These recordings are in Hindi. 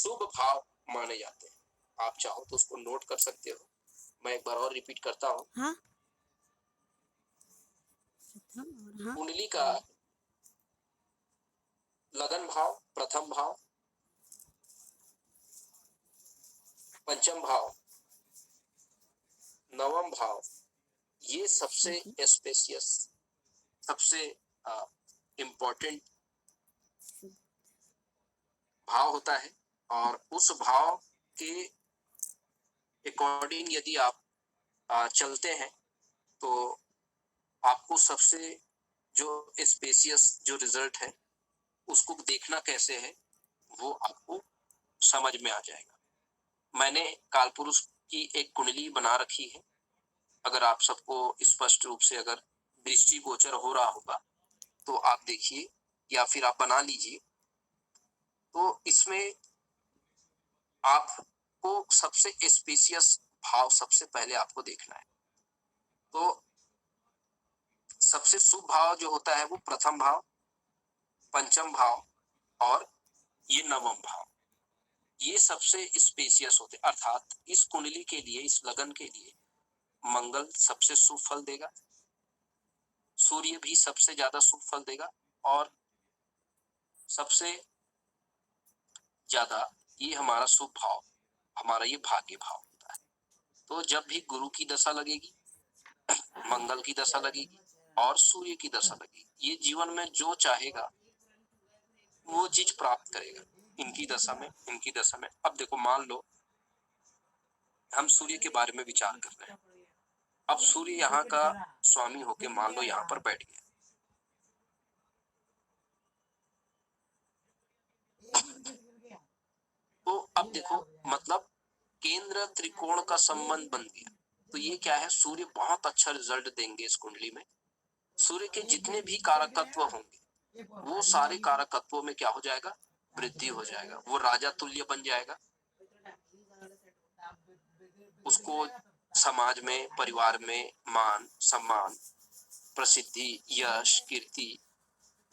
शुभ भाव माने जाते हैं। आप चाहो तो उसको नोट कर सकते हो, मैं एक बार और रिपीट करता हूँ। हाँ हाँ कुंडली का लगन भाव, प्रथम भाव, पंचम भाव, नवम भाव, ये सबसे स्पेशियस, सबसे इम्पोर्टेंट भाव होता है। और उस भाव के अकॉर्डिंग यदि आप चलते हैं तो आपको सबसे जो स्पेशियस जो रिजल्ट है उसको देखना कैसे है वो आपको समझ में आ जाएगा। मैंने कालपुरुष की एक कुंडली बना रखी है, अगर आप सबको स्पष्ट रूप से अगर दृष्टि गोचर हो रहा होगा तो आप देखिए या फिर आप बना लीजिए। तो इसमें आपको सबसे स्पेशियस भाव सबसे पहले आपको देखना है। तो सबसे शुभ भाव जो होता है वो प्रथम भाव, पंचम भाव और ये नवम भाव, ये सबसे स्पेशियस होते, अर्थात इस कुंडली के लिए, इस लगन के लिए मंगल सबसे शुभ फल देगा, सूर्य भी सबसे ज्यादा शुभ फल देगा और सबसे ज्यादा ये हमारा शुभ भाव, हमारा ये भाग्य भाव होता है। तो जब भी गुरु की दशा लगेगी, मंगल की दशा लगेगी और सूर्य की दशा लगेगी, ये जीवन में जो चाहेगा वो चीज प्राप्त करेगा इनकी दशा में, इनकी दशा में। अब देखो, मान लो हम सूर्य के बारे में विचार कर रहे हैं। अब सूर्य यहाँ का स्वामी होके मान लो यहाँ पर बैठ गया, तो अब देखो मतलब केंद्र त्रिकोण का संबंध बन गया। तो ये क्या है, सूर्य बहुत अच्छा रिजल्ट देंगे इस कुंडली में। सूर्य के जितने भी कारकत्व होंगे वो सारे कारकत्वों में क्या हो जाएगा, वृद्धि हो जाएगा, वो राजा तुल्य बन जाएगा। उसको समाज में, परिवार में मान सम्मान, प्रसिद्धि, यश, कीर्ति,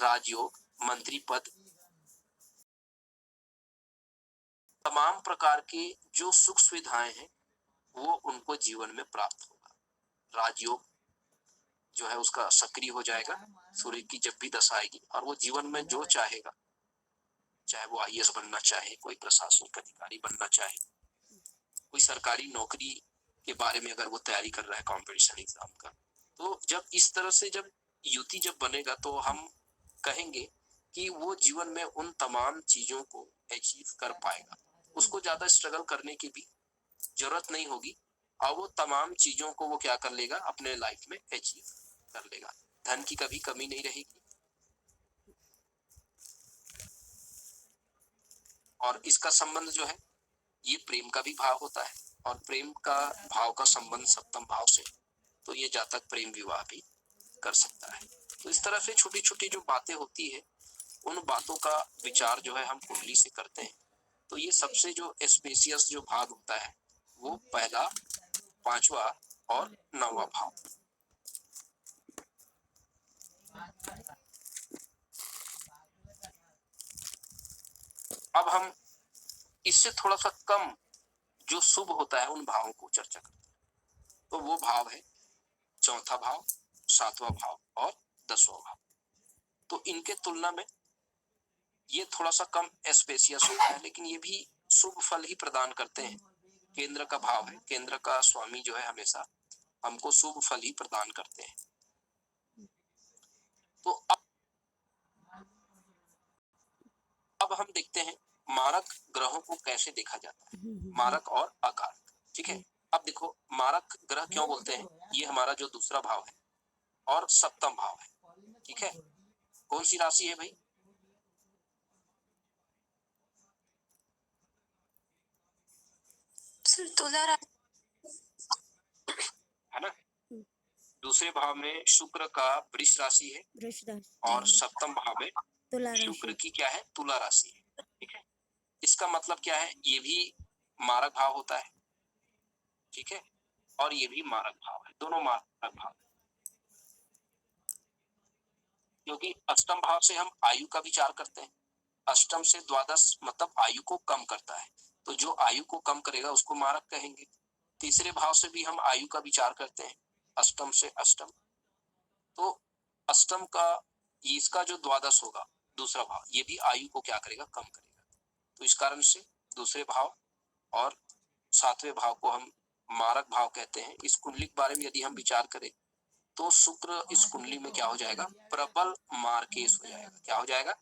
राजयोग, मंत्री पद, तमाम प्रकार की जो सुख सुविधाएं हैं वो उनको जीवन में प्राप्त होगा। राजयोग जो है उसका सक्रिय हो जाएगा सूर्य की जब भी दशा आएगी, और वो जीवन में जो चाहेगा, चाहे वो आईएएस बनना चाहे, कोई प्रशासनिक अधिकारी बनना चाहे, कोई सरकारी नौकरी के बारे में अगर वो तैयारी कर रहा है कंपटीशन एग्जाम का, तो जब इस तरह से जब युति जब बनेगा तो हम कहेंगे कि वो जीवन में उन तमाम चीजों को अचीव कर पाएगा। उसको ज्यादा स्ट्रगल करने की भी जरूरत नहीं होगी और वो तमाम चीजों को वो क्या कर लेगा, अपने लाइफ में अचीव कर लेगा। धन की कभी कमी नहीं रहेगी। और इसका संबंध जो है ये प्रेम का भी भाव होता है, और प्रेम का भाव का संबंध सप्तम भाव से, तो ये जातक प्रेम विवाह भी कर सकता है। तो इस तरह से छोटी छोटी जो बातें होती है उन बातों का विचार जो है हम कुंडली से करते हैं। तो ये सबसे जो स्पेशियस जो भाग होता है वो पहला, पांचवा और नौवां भाव। अब हम इससे थोड़ा सा कम जो शुभ होता है उन भावों को चर्चा करते हैं। तो वो भाव है चौथा भाव, सातवां भाव और 10वां भाव। तो इनके तुलना में ये थोड़ा सा कम स्पेशियस होता है, लेकिन ये भी शुभ फल ही प्रदान करते हैं। केंद्र का भाव है, केंद्र का स्वामी जो है हमेशा हमको शुभ फल ही प्रदान करते हैं। तो अब हम देखते हैं मारक ग्रहों को कैसे देखा जाता है, मारक और अकारक। ठीक है, अब देखो मारक ग्रह क्यों बोलते हैं, ये हमारा जो दूसरा भाव है और सप्तम भाव है। ठीक है, कौन सी राशि है भाई, तुला है ना। दूसरे भाव में शुक्र का वृष राशि है और सप्तम भाव में शुक्र की क्या है, तुला राशि है। ठीक है, इसका मतलब क्या है, ये भी मारक भाव होता है। ठीक है, और ये भी मारक भाव है, दोनों मारक भाव है। क्योंकि अष्टम भाव से हम आयु का विचार करते हैं, अष्टम से द्वादश मतलब आयु को कम करता है, तो जो आयु को कम करेगा उसको मारक कहेंगे। तीसरे भाव से भी हम आयु का विचार करते हैं, अष्टम से अष्टम, तो अष्टम का इसका जो द्वादश होगा दूसरा भाव, ये भी आयु को क्या करेगा, कम करेगा। तो इस कारण से दूसरे भाव और सातवें भाव को हम मारक भाव कहते हैं। इस कुंडली के बारे में यदि हम विचार करें तो शुक्र इस कुंडली में क्या हो जाएगा, प्रबल मार्केश हो जाएगा। क्या हो जाएगा,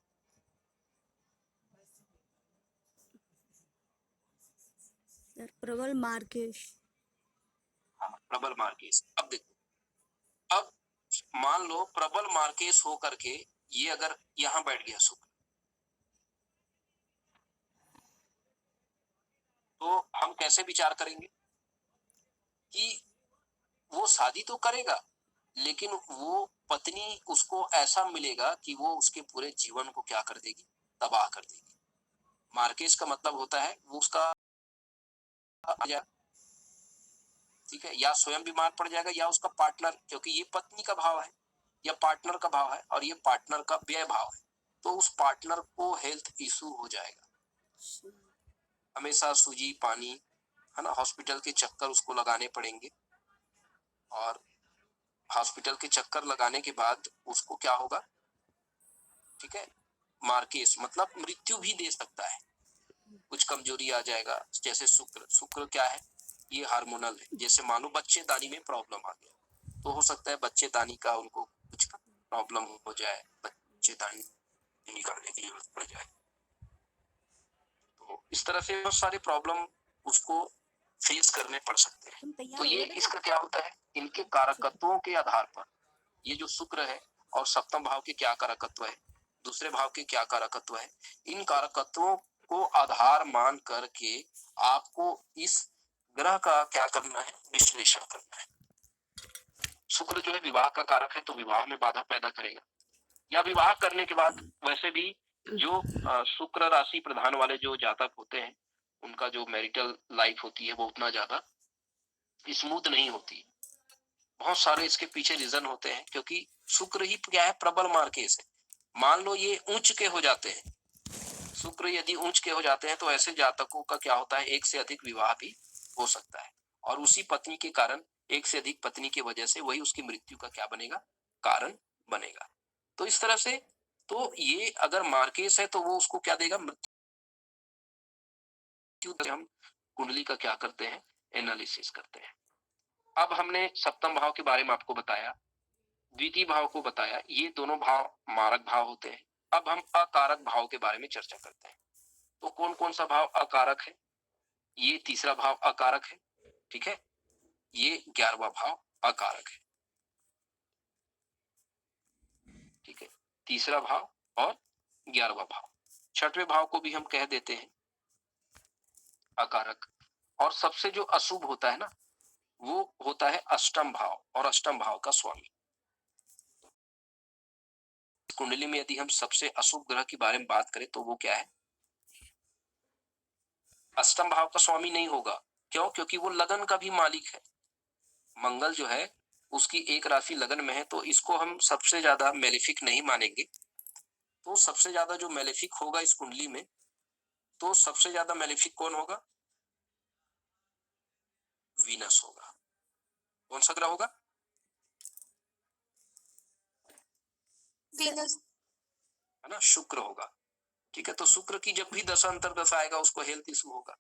प्रबल मार्केश। हाँ, प्रबल मार्केश। अब देखो, अब मान लो प्रबल मार्केश हो करके ये अगर यहां बैठ गया शुक्र, तो हम कैसे विचार करेंगे कि वो शादी तो करेगा लेकिन वो पत्नी उसको ऐसा मिलेगा कि वो उसके पूरे जीवन को क्या कर देगी, तबाह कर देगी। मार्केश का मतलब होता है वो उसका, ठीक है, या स्वयं बीमार पड़ जाएगा या उसका पार्टनर, क्योंकि ये पत्नी का भाव है या पार्टनर का भाव है और ये पार्टनर का व्यय भाव है, तो उस पार्टनर को हेल्थ इशू हो जाएगा। हमेशा सूजी पानी, है ना, हॉस्पिटल के चक्कर उसको लगाने पड़ेंगे और हॉस्पिटल के चक्कर लगाने के बाद उसको क्या होगा, ठीक है, मार्केश मतलब मृत्यु भी दे सकता है, कुछ कमजोरी आ जाएगा। जैसे शुक्र, शुक्र क्या है, ये हार्मोनल है। जैसे मानो बच्चेदानी में प्रॉब्लम आ गया तो हो सकता है बच्चेदानी का उनको कुछ प्रॉब्लम हो जाए, बच्चेदानी निकालने की जरूरत पड़ जाए। तो इस तरह से बहुत सारे प्रॉब्लम उसको फेस करने पड़ सकते हैं। तो ये इसका क्या होता है, इनके कारकत्वों के आधार पर, ये जो शुक्र है और सप्तम भाव के क्या कारकत्व है, दूसरे भाव के क्या कारकत्व है, इन कारकत्वों को आधार मान करके आपको इस ग्रह का क्या करना है, विश्लेषण करना है। शुक्र जो है विवाह का कारक है, तो विवाह में बाधा पैदा करेगा, या विवाह करने के बाद वैसे भी जो शुक्र राशि प्रधान वाले जो जातक होते हैं उनका जो मैरिटल लाइफ होती है वो उतना ज्यादा स्मूथ नहीं होती। बहुत सारे इसके पीछे रीजन होते हैं, क्योंकि शुक्र ही क्या है, प्रबल मार्केश है। मान लो ये उच्च के हो जाते हैं, शुक्र यदि उच्च के हो जाते हैं तो ऐसे जातकों का क्या होता है, एक से अधिक विवाह भी हो सकता है और उसी पत्नी के कारण, एक से अधिक पत्नी की वजह से वही उसकी मृत्यु का क्या बनेगा, कारण बनेगा। तो इस तरह से, तो ये अगर मार्केश है तो वो उसको क्या देगा, मृत्यु। हम कुंडली का क्या करते हैं, एनालिसिस करते हैं। अब हमने सप्तम भाव के बारे में आपको बताया, द्वितीय भाव को बताया, ये दोनों भाव मारक भाव होते हैं। अब हम अकारक भाव के बारे में चर्चा करते हैं। तो कौन कौन सा भाव अकारक है, ये तीसरा भाव अकारक है, ठीक है, ये 11वां भाव अकारक है, ठीक है, तीसरा भाव और 11वां भाव। छठवें भाव को भी हम कह देते हैं अकारक। और सबसे जो अशुभ होता है ना, वो होता है अष्टम भाव और अष्टम भाव का स्वामी। कुंडली में यदि हम सबसे अशुभ ग्रह के बारे में बात करें तो वो क्या है, अष्टम भाव का स्वामी नहीं होगा। क्यों, क्योंकि वो लगन का भी मालिक है। मंगल जो है उसकी एक राशि लगन में है, तो इसको हम सबसे ज्यादा मेलेफिक नहीं मानेंगे। तो सबसे ज्यादा जो मेलेफिक होगा इस कुंडली में, तो सबसे ज्यादा मेलेफिक कौन होगा, वीनस होगा। कौन सा ग्रह होगा, वीनस, है ना, शुक्र होगा। ठीक है, तो शुक्र की जब भी दशा अंतर्दशा आएगा उसको हेल्थ इशू होगा,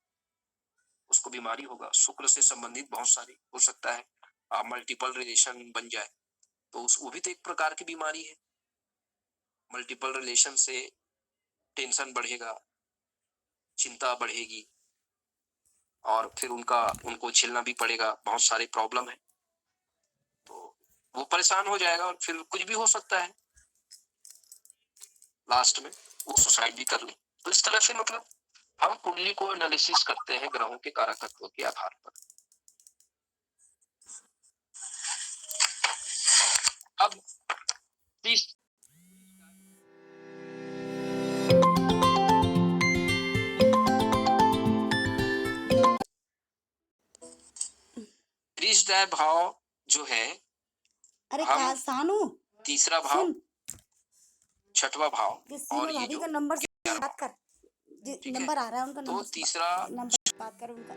उसको बीमारी होगा। शुक्र से संबंधित बहुत सारी हो सकता है, मल्टीपल रिलेशन बन जाए तो वो भी तो एक प्रकार की बीमारी है। मल्टीपल रिलेशन से टेंशन बढ़ेगा, चिंता बढ़ेगी और फिर उनको झेलना भी पड़ेगा, बहुत सारे प्रॉब्लम है, तो वो परेशान हो जाएगा और फिर कुछ भी हो सकता है, लास्ट में वो सुसाइड भी कर ले। तो इस तरह से मतलब हम कुंडली को एनालिसिस करते हैं ग्रहों के कारकत्व के आधार पर। अब त्रिशदाय भाव जो है, अरे हम सानू तीसरा भाव, छठवां भाव और ये जो बात कर। ठीक है। नंबर आ रहा है उनका, तो नंबर से तीसरा नंबर बात कर उनका।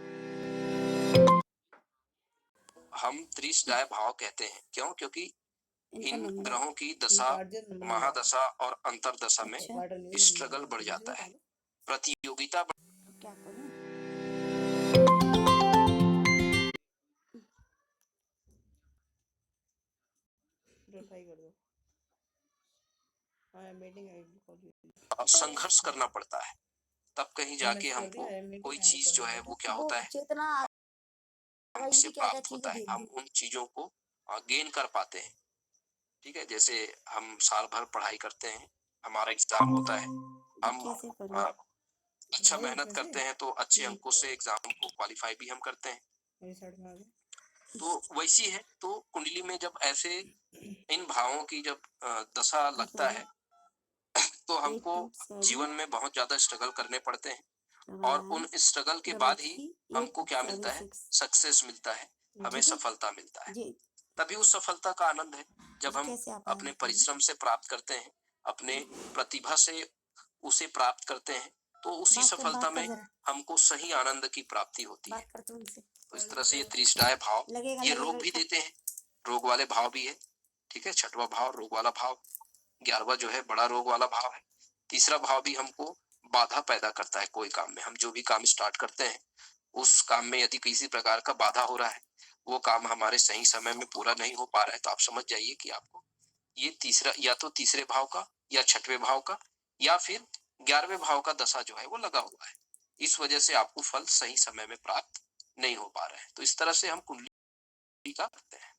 हम त्रिसदाय भाव कहते हैं, क्यों? क्योंकि इनका इन नंबर ग्रहों की दशा, महादशा और अंतरदशा में अच्छा स्ट्रगल बढ़ जाता है, प्रतियोगिता क्या करूं? संघर्ष करना पड़ता है, तब कहीं जाके हमको कोई चीज जो है वो क्या वो होता है, चेतना हमसे इनकी क्या क्या प्राप्त चीजें होता है, भेज हम दी। उन चीजों को गेन कर पाते हैं। ठीक है, जैसे हम साल भर पढ़ाई करते हैं, हमारा एग्जाम होता है, हम कैसे करूं? अच्छा मेहनत करते हैं तो अच्छे अंकों से एग्जाम को क्वालिफाई भी हम करते हैं। तो वैसी है, तो कुंडली में जब ऐसे इन भावों की जब दशा लगता है तो हमको जीवन में बहुत ज्यादा स्ट्रगल करने पड़ते हैं, और उन स्ट्रगल के बाद ही हमको क्या मिलता है, सक्सेस मिलता है, हमें सफलता मिलता है। जी तभी उस सफलता का आनंद है जब हम कैसे आप आए अपने बताइए? परिश्रम से प्राप्त करते हैं, अपने प्रतिभा से उसे प्राप्त करते हैं, तो उसी सफलता में हमको सही आनंद की प्राप्ति होती है। बात कर तू उनसे। तो इस तरह से ये त्रिसदाय भाव लगेगा ये लगेगा रोग भी देते हैं, रोग वाले भाव भी है। ठीक है, छठवां भाव रोग वाला भाव, 11वां जो है बड़ा रोग वाला भाव है। तीसरा भाव भी हमको बाधा पैदा करता है, कोई काम में हम जो भी काम स्टार्ट करते हैं उस काम में यदि किसी प्रकार का बाधा हो रहा है, वो काम हमारे सही समय में पूरा नहीं हो पा रहा है, तो आप समझ जाइए कि आपको ये तीसरा, या तो तीसरे भाव का, या छठवें भाव का, या फिर 11वें भाव का दशा जो है वो लगा हुआ है। इस वजह से आपको फल सही समय में प्राप्त नहीं हो पा रहा है। तो इस तरह से हम कुंडली का करते हैं।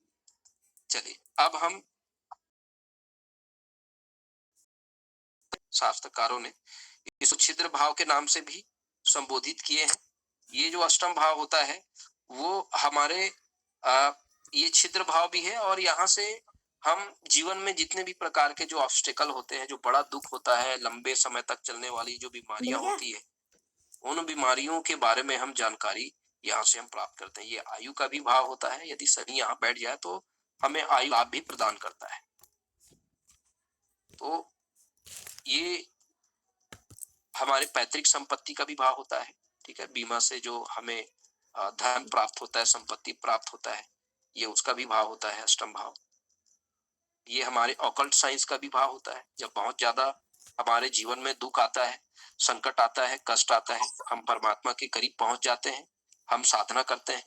चलिए अब हम शास्त्रकारों ने इसको छिद्र भाव के नाम से भी संबोधित किए हैं। ये जो अष्टम भाव होता है वो हमारे ये छिद्र भाव भी है, और यहाँ से हम जीवन में जितने भी प्रकार के जो ऑब्स्टेकल होते हैं, जो बड़ा दुख होता है, लंबे समय तक चलने वाली जो बीमारियां होती है, उन बीमारियों के बारे में हम जानकारी यहाँ से हम प्राप्त करते हैं। ये आयु का भी भाव होता है, यदि शनि यहाँ बैठ जाए तो हमें आयु लाभ भी प्रदान करता है। तो ये हमारे पैतृक संपत्ति का भी भाव होता है। ठीक है, बीमा से जो हमें धन प्राप्त होता है, संपत्ति प्राप्त होता है, ये उसका भी भाव होता है, अष्टम भाव। ये हमारे ऑकल्ट साइंस का भी भाव होता है। जब बहुत ज्यादा हमारे जीवन में दुख आता है, संकट आता है, कष्ट आता है, हम परमात्मा के करीब पहुंच जाते हैं, हम साधना करते हैं,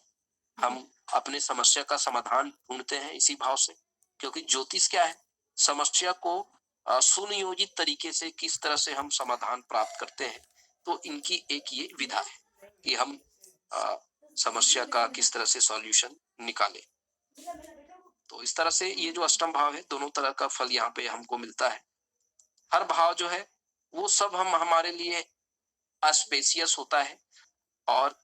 हम अपने समस्या का समाधान ढूंढते हैं इसी भाव से। क्योंकि ज्योतिष क्या है, समस्या को सुनियोजित तरीके से किस तरह से हम समाधान प्राप्त करते हैं, तो इनकी एक ये विधा है कि हम समस्या का किस तरह से सॉल्यूशन निकालें। तो इस तरह से ये जो अष्टम भाव है, दोनों तरह का फल यहाँ पे हमको मिलता है। हर भाव जो है वो सब हम हमारे लिए स्पेसियस होता है, और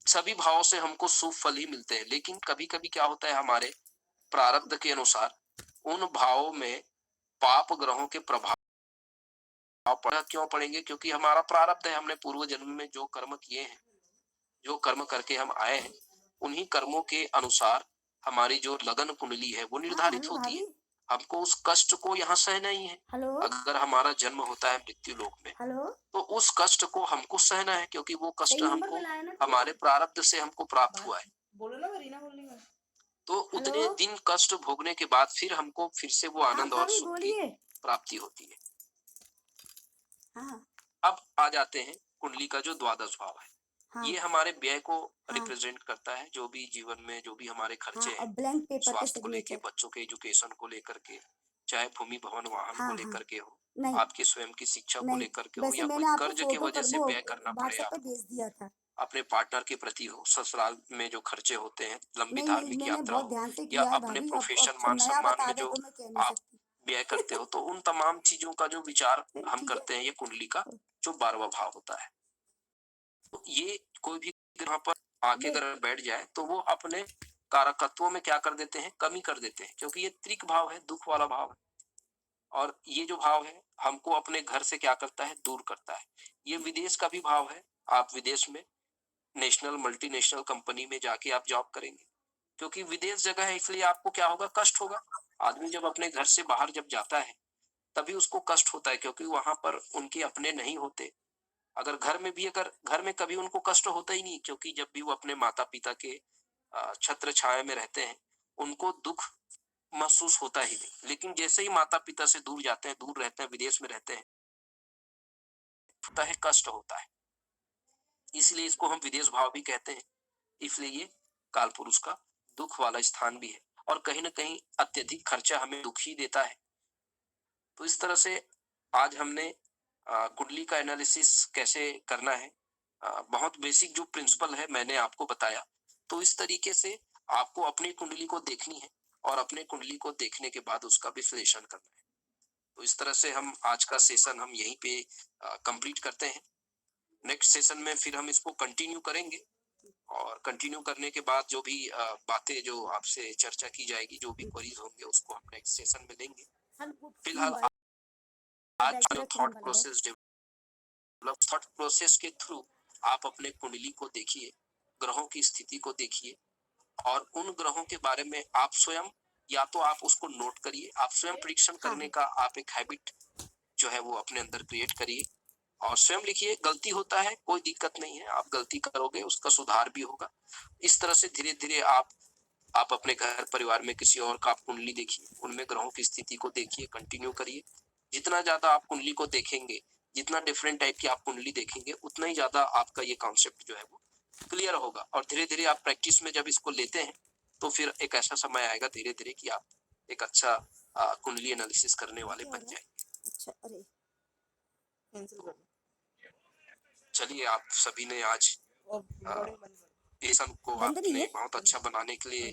सभी भावों से हमको शुभ फल ही मिलते हैं। लेकिन कभी कभी क्या होता है, हमारे प्रारब्ध के अनुसार उन भावों में पाप ग्रहों के प्रभाव क्यों पड़ेंगे? क्योंकि हमारा प्रारब्ध है, हमने पूर्व जन्म में जो कर्म किए हैं, जो कर्म करके हम आए हैं, उन्हीं कर्मों के अनुसार हमारी जो लगन कुंडली है वो निर्धारित होती है। हमको उस कष्ट को यहाँ सहना ही है। अगर हमारा जन्म होता है मृत्यु लोक में, तो उस कष्ट को हमको सहना है, क्योंकि वो कष्ट हमको हमारे प्रारब्ध से हमको प्राप्त हुआ है। तो उतने दिन कष्ट भोगने के बाद फिर हमको फिर से वो आनंद और सुख की प्राप्ति होती है। अब आ जाते हैं कुंडली का जो द्वादश भाव है। ये हमारे व्यय को रिप्रेजेंट करता है, जो भी जीवन में जो भी हमारे खर्चे हैं, स्वास्थ्य को लेके, बच्चों के एजुकेशन को लेकर के, चाहे भूमि भवन वाहन को लेकर के हो, आपके स्वयं की शिक्षा को लेकर के हो, या कोई कर्ज की वजह से व्यय करना पड़े आपको, अपने पार्टनर के प्रति हो, ससुराल में जो खर्चे होते हैं, लंबी धार्मिक यात्रा हो, या अपने प्रोफेशन मान सम्मान में जो आप व्यय करते हो, तो उन तमाम चीजों का जो विचार हम करते हैं, ये कुंडली का जो 12वां भाव होता है। तो ये कोई भी ग्रह पर आके अगर बैठ जाए तो वो अपने कारकत्वों में क्या कर देते हैं, कमी कर देते हैं, क्योंकि ये त्रिक भाव है, दुख वाला भाव है। और ये जो भाव है हमको अपने घर से क्या करता है, दूर करता है। ये विदेश का भी भाव है। आप विदेश में नेशनल मल्टीनेशनल कंपनी में जाके आप जॉब करेंगे, क्योंकि विदेश जगह है, इसलिए आपको क्या होगा, कष्ट होगा। आदमी जब अपने घर से बाहर जब जाता है तभी उसको कष्ट होता है, क्योंकि वहां पर उनके अपने नहीं होते। अगर घर में कभी उनको कष्ट होता ही नहीं, क्योंकि जब भी वो अपने माता पिता के छत्र छाया में रहते हैं, उनको दुख महसूस होता ही नहीं। लेकिन जैसे ही माता पिता से दूर जाते हैं, दूर रहते हैं, विदेश में रहते हैं, होता है, कष्ट होता है। इसलिए इसको हम विदेश भाव भी कहते हैं। इसलिए ये काल पुरुष का दुख वाला स्थान भी है, और कहीं ना कहीं अत्यधिक खर्चा हमें दुख ही देता है। तो इस तरह से आज हमने कुंडली का एनालिसिस कैसे करना है, बहुत बेसिक जो प्रिंसिपल है मैंने आपको बताया। तो इस तरीके से आपको अपनी कुंडली को देखनी है, और अपने कुंडली को देखने के बाद उसका विश्लेषण करना है। तो इस तरह से हम आज का सेशन हम यहीं पे कंप्लीट करते हैं। नेक्स्ट सेशन में फिर हम इसको कंटिन्यू करेंगे, और कंटिन्यू करने के बाद जो भी बातें जो आपसे चर्चा की जाएगी, जो भी क्वेरीज होंगे, उसको हम नेक्स्ट सेशन में लेंगे। फिलहाल आज जो thought process develop, thought process के थ्रू आप अपने कुंडली को देखिए, ग्रहों की स्थिति को देखिए, और उन ग्रहों के बारे में आप स्वयं, या तो आप उसको नोट करिए, आप स्वयं परीक्षण करने का आप एक हैबिट जो है वो अपने अंदर क्रिएट करिए, और स्वयं लिखिए। गलती होता है, कोई दिक्कत नहीं है, आप गलती करोगे, उसका सुधार भी होगा। इस तरह से धीरे धीरे आप अपने घर परिवार में किसी और का आप कुंडली देखिए, उनमें ग्रहों की स्थिति को देखिए, कंटिन्यू करिए। जितना ज्यादा आप कुंडली को देखेंगे, जितना डिफरेंट टाइप की आप कुंडली देखेंगे, उतना ही ज्यादा आपका ये कॉन्सेप्ट जो है वो क्लियर होगा। और धीरे धीरे आप प्रैक्टिस में जब इसको लेते हैं, तो फिर एक ऐसा समय आएगा धीरे धीरे कि आप एक अच्छा कुंडली एनालिसिस करने वाले बन जाएंगे। अच्छा, अरे कैंसिल कर चलिए, आप सभी ने आज सेशन को बंद नहीं आपने है? बहुत अच्छा बनाने के लिए